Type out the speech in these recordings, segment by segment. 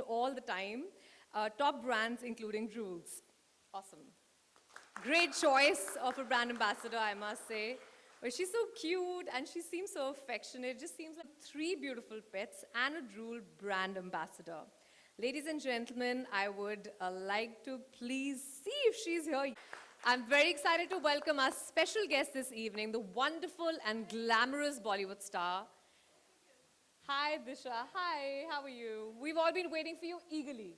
all the time. Top brands including Rules. Awesome. Great choice of a brand ambassador, I must say. But she's so cute and she seems so affectionate. It just seems like three beautiful pets and a Drool brand ambassador. Ladies and gentlemen, I would like to please see if she's here. I'm very excited to welcome our special guest this evening, the wonderful and glamorous Bollywood star. Hi, Disha. Hi, how are you? We've all been waiting for you eagerly.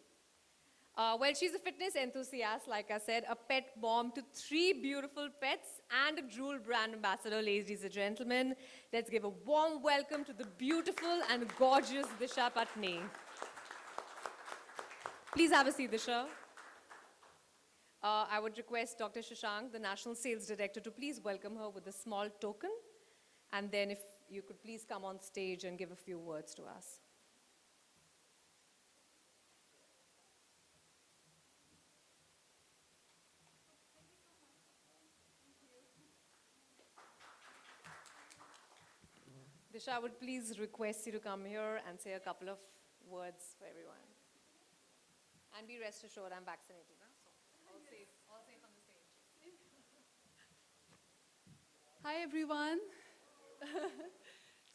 Well, she's a fitness enthusiast, like I said, a pet mom to three beautiful pets and a Drool brand ambassador, ladies and gentlemen. Let's give a warm welcome to the beautiful and gorgeous Disha Patni. Please have a seat, Disha. I would request Dr. Shashank, the National Sales Director, to please welcome her with a small token. And then if you could please come on stage and give a few words to us. Disha, I would please request you to come here and say a couple of words for everyone. And be rest assured, I'm vaccinated. Huh? So all safe on the stage. Hi everyone.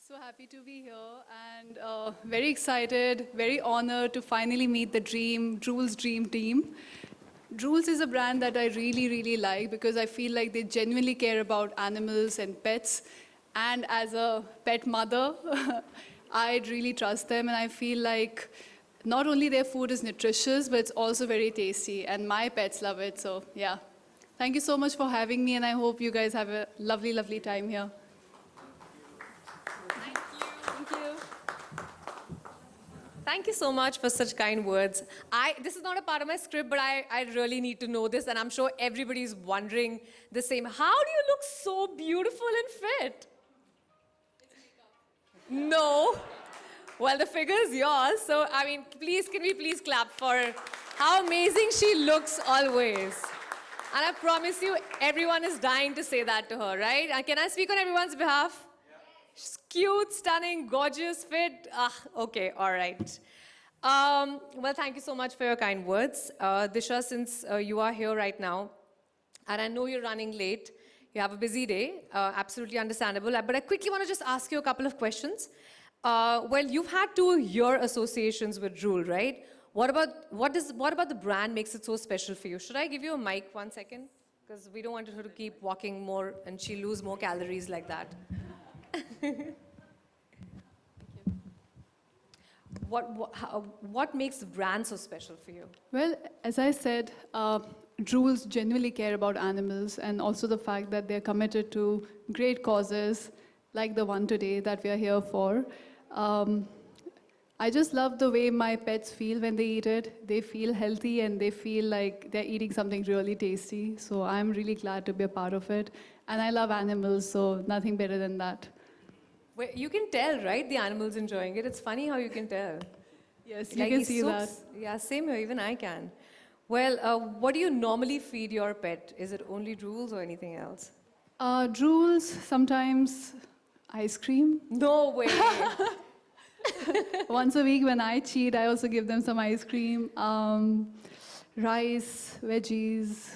So happy to be here and very excited, very honored to finally meet the Drool's dream team. Drool's is a brand that I really like because I feel like they genuinely care about animals and pets. And as a pet mother, I really trust them and I feel like not only their food is nutritious, but it's also very tasty and my pets love it, so yeah. Thank you so much for having me and I hope you guys have a lovely time here. Thank you. Thank you so much for such kind words. This is not a part of my script, but I really need to know this, and I'm sure everybody's wondering the same. How do you look so beautiful and fit? No. Well, the figure is yours, so I mean, can we please clap for how amazing she looks always. And I promise you, everyone is dying to say that to her, right? Can I speak on everyone's behalf? She's cute, stunning, gorgeous, fit. Okay, all right. Well, thank you so much for your kind words. Disha, since you are here right now, and I know you're running late, you have a busy day, absolutely understandable. But I quickly want to just ask you a couple of questions. Well, you've had 2-year associations with Drool, right? What about the brand makes it so special for you? Should I give you a mic 1 second? Because we don't want her to keep walking more and she'll lose more calories like that. What makes the brand so special for you? Well, as I said, Drool's genuinely care about animals and also the fact that they're committed to great causes like the one today that we are here for. I just love the way my pets feel when they eat it. They feel healthy and they feel like they're eating something really tasty. So I'm really glad to be a part of it. And I love animals, so nothing better than that. Well, you can tell, right? The animals enjoying it. It's funny how you can tell. Yes, you can see that. Yeah, same here. Even I can. Well, what do you normally feed your pet? Is it only Drools or anything else? Drools, sometimes ice cream. No way. Once a week when I cheat, I also give them some ice cream, rice, veggies.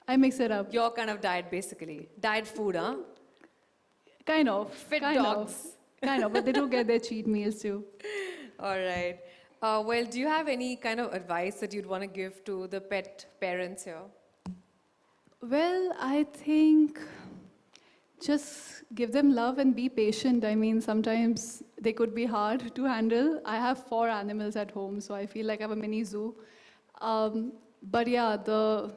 I mix it up. Your kind of diet, basically. Diet food, huh? Kind of. Fit kind dogs. Of, kind of, but they do get their cheat meals too. All right. Well, do you have any kind of advice that you'd want to give to the pet parents here? Well, I think just give them love and be patient. I mean, sometimes they could be hard to handle. I have 4 animals at home, so I feel like I have a mini zoo. But yeah, the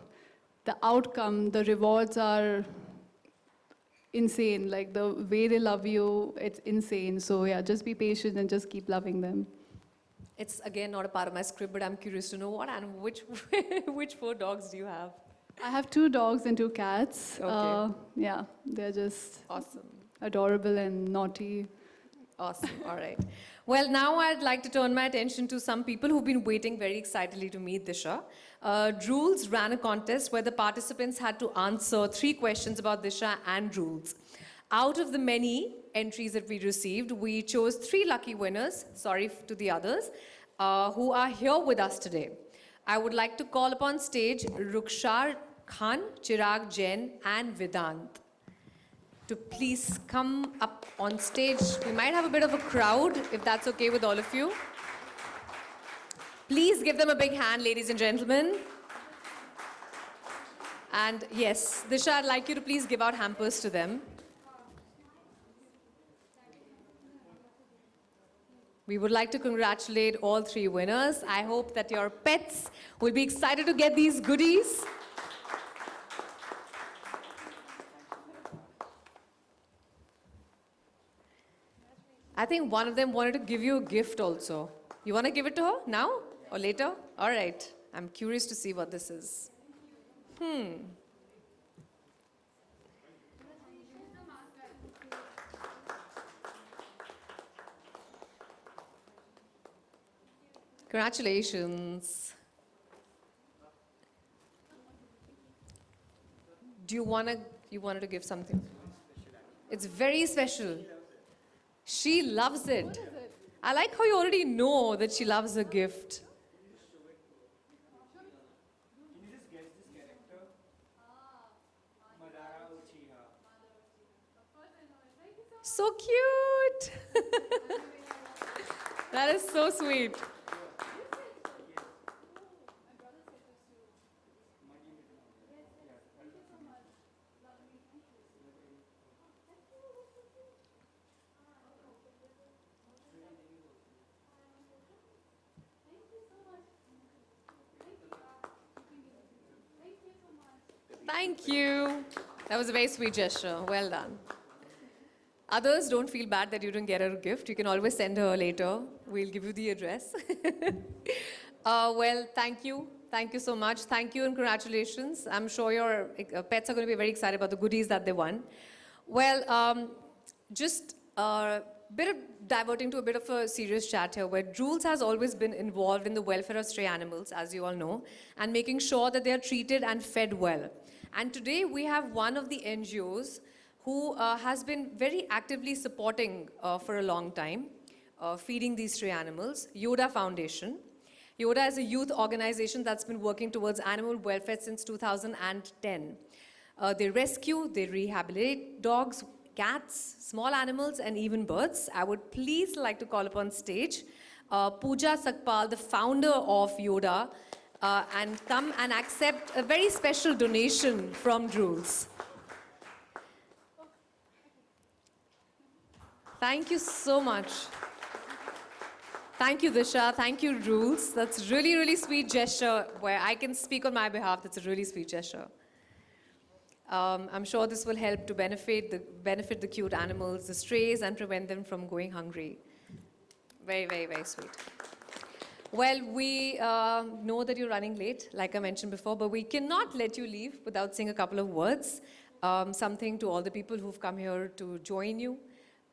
outcome, the rewards are insane. Like the way they love you, it's insane. So yeah, just be patient and just keep loving them. It's again not a part of my script, but I'm curious to know which 4 dogs do you have? I have 2 dogs and 2 cats. Okay. Yeah, they're just Awesome. adorable and naughty. Awesome. All right. Well, now I'd like to turn my attention to some people who've been waiting very excitedly to meet Disha. Drools ran a contest where the participants had to answer 3 questions about Disha and Drools. Out of the many entries that we received, we chose 3 lucky winners, sorry to the others, who are here with us today. I would like to call upon stage Rukshar Khan, Chirag Jain, and Vedant to please come up on stage. We might have a bit of a crowd, if that's okay with all of you. Please give them a big hand, ladies and gentlemen. And yes, Disha, I'd like you to please give out hampers to them. We would like to congratulate all three winners. I hope that your pets will be excited to get these goodies. I think one of them wanted to give you a gift also. You want to give it to her now or later? All right. I'm curious to see what this is. Congratulations. Do you wanted to give something? It's very special. She loves it. I like how you already know that she loves a gift. Can you just guess this character? Madara Uchiha. So cute. That is so sweet. Thank you. That was a very sweet gesture. Well done. Others, don't feel bad that you didn't get her a gift. You can always send her later. We'll give you the address. Well, thank you. Thank you so much. Thank you and congratulations. I'm sure your pets are going to be very excited about the goodies that they won. Well, just a bit of diverting to a bit of a serious chat here, where Drools has always been involved in the welfare of stray animals, as you all know, and making sure that they are treated and fed well. And today we have one of the NGOs who has been very actively supporting for a long time, feeding these stray animals, Yoda Foundation. Yoda is a youth organization that's been working towards animal welfare since 2010. They rescue, they rehabilitate dogs, cats, small animals, and even birds. I would please like to call upon stage Pooja Sakpal, the founder of Yoda, and come and accept a very special donation from Drools. Thank you so much. Thank you, Disha. Thank you, Drools. That's really, really sweet gesture where I can speak on my behalf. That's a really sweet gesture. I'm sure this will help to benefit the cute animals, the strays, and prevent them from going hungry. Very, very, very sweet. Well, we know that you're running late, like I mentioned before, but we cannot let you leave without saying a couple of words, something to all the people who've come here to join you.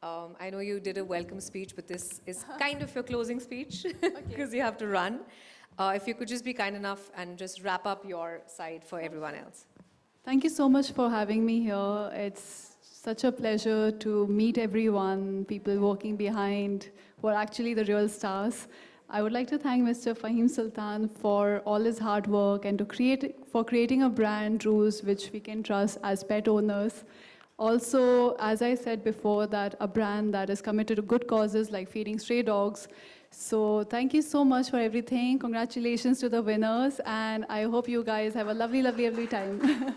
I know you did a welcome speech, but this is kind of your closing speech because you have to run. If you could just be kind enough and just wrap up your side for everyone else. Thank you so much for having me here. It's such a pleasure to meet everyone, people working behind who are actually the real stars. I would like to thank Mr. Fahim Sultan for all his hard work and for creating a brand, Rules, which we can trust as pet owners. Also, as I said before, that a brand that is committed to good causes like feeding stray dogs. So thank you so much for everything. Congratulations to the winners, and I hope you guys have a lovely, lovely, lovely time.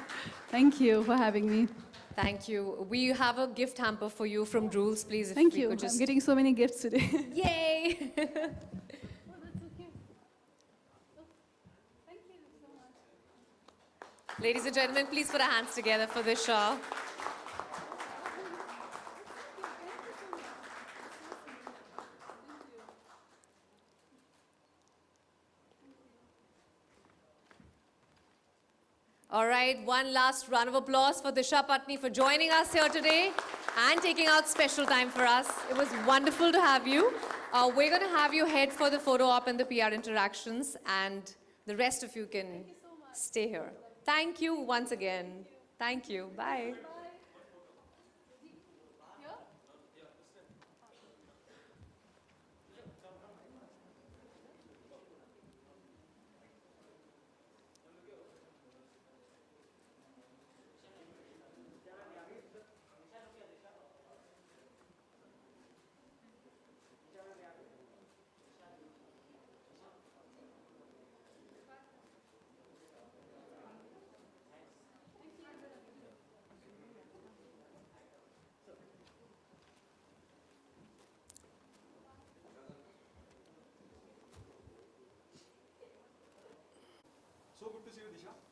Thank you for having me. Thank you. We have a gift hamper for you from Drools, please. If Thank we you. could just... I'm getting so many gifts today. Yay! Ladies and gentlemen, please put our hands together for this show. All right, one last round of applause for Disha Patni for joining us here today and taking out special time for us. It was wonderful to have you. We're going to have you head for the photo op and the PR interactions, and the rest of you can stay here. Thank you once again. Thank you. Bye.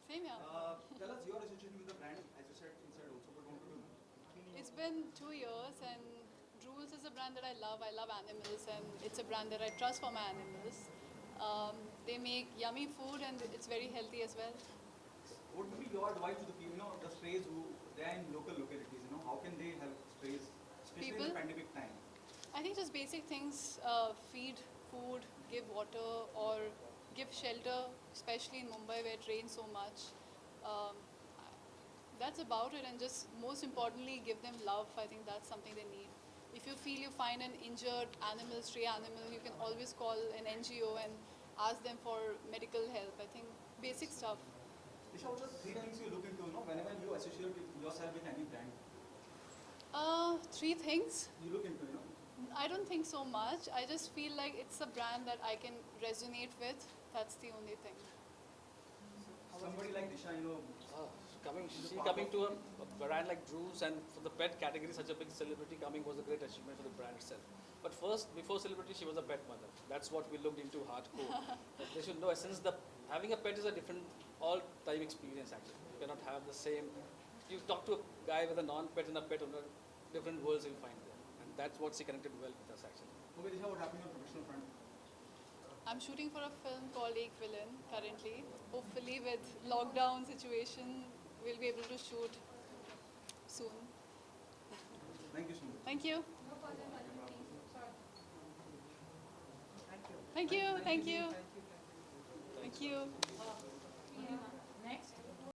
Same here. Tell us your association with the brand, as you said inside also, but want to know. It's been 2 years, and Drools is a brand that I love. I love animals, and it's a brand that I trust for my animals. They make yummy food, and it's very healthy as well. What would be your advice to the people, the strays who they are in local localities, how can they help strays, especially in People? the pandemic time? I think just basic things, feed food, give water, or give shelter, especially in Mumbai where it rains so much. Um, that's about it, and just most importantly, give them love. I think that's something they need. If you feel you find an injured animal, stray animal, you can always call an NGO and ask them for medical help. I think basic stuff. Disha, what are the 3 things you look into, whenever you associate yourself with any brand? 3 things. You look into, I don't think so much. I just feel like it's a brand that I can resonate with. That's the only thing. somebody like Disha, Coming to a brand like Drools, and for the pet category, such a big celebrity coming was a great achievement for the brand itself. But first, before celebrity, she was a pet mother. That's what we looked into hardcore. That they should know, since having a pet is a different, all-time experience actually. You cannot have the same. You talk to a guy with a non-pet and a pet owner, different worlds you'll find there. And that's what she connected well with us actually. Okay, Disha, what happened on professional front? I'm shooting for a film called Ek Villain currently. Hopefully, with lockdown situation, we'll be able to shoot soon. Thank you so much. Thank you. Thank you. Thank you. Thank you.